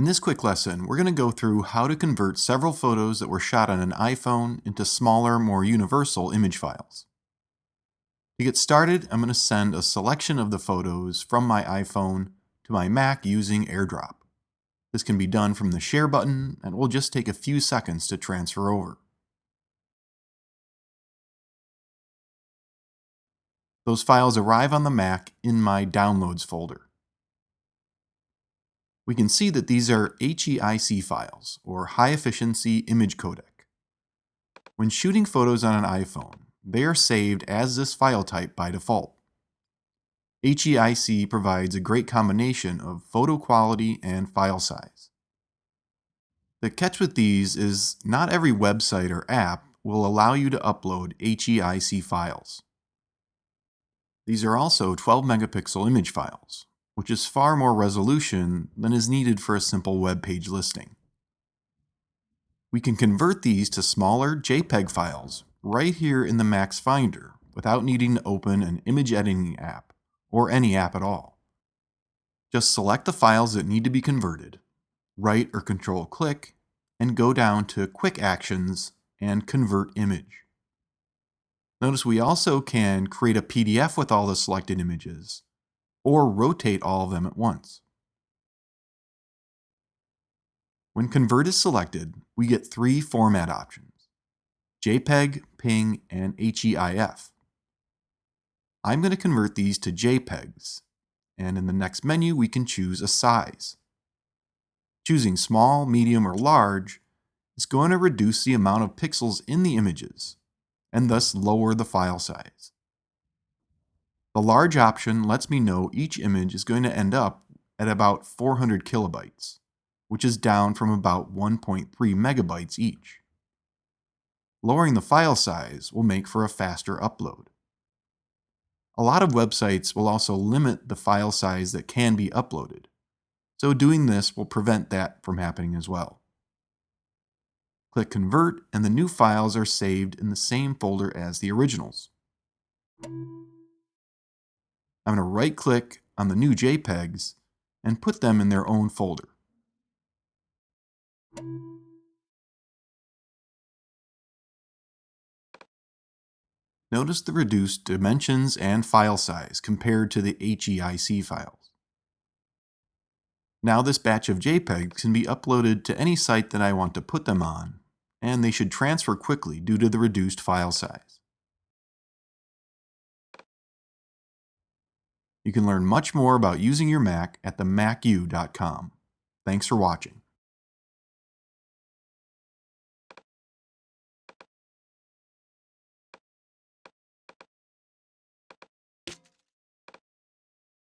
In this quick lesson, we're going to go through how to convert several photos that were shot on an iPhone into smaller, more universal image files. To get started, I'm going to send a selection of the photos from my iPhone to my Mac using AirDrop. This can be done from the Share button and will just take a few seconds to transfer over. Those files arrive on the Mac in my Downloads folder. We can see that these are HEIC files, or High Efficiency Image Codec. When shooting photos on an iPhone, they are saved as this file type by default. HEIC provides a great combination of photo quality and file size. The catch with these is not every website or app will allow you to upload HEIC files. These are also 12 megapixel image files, which is far more resolution than is needed for a simple web page listing. We can convert these to smaller JPEG files right here in the Mac's Finder without needing to open an image editing app or any app at all. Just select the files that need to be converted, right or control click, and go down to Quick Actions and Convert Image. Notice we also can create a PDF with all the selected images, or rotate all of them at once. When Convert is selected, we get three format options: JPEG, PNG, and HEIF. I'm going to convert these to JPEGs, and in the next menu we can choose a size. Choosing small, medium, or large is going to reduce the amount of pixels in the images, and thus lower the file size. The large option lets me know each image is going to end up at about 400 kilobytes, which is down from about 1.3 megabytes each. Lowering the file size will make for a faster upload. A lot of websites will also limit the file size that can be uploaded, so doing this will prevent that from happening as well. Click Convert and the new files are saved in the same folder as the originals. I'm going to right-click on the new JPEGs and put them in their own folder. Notice the reduced dimensions and file size compared to the HEIC files. Now this batch of JPEGs can be uploaded to any site that I want to put them on, and they should transfer quickly due to the reduced file size. You can learn much more about using your Mac at themacu.com. Thanks for watching.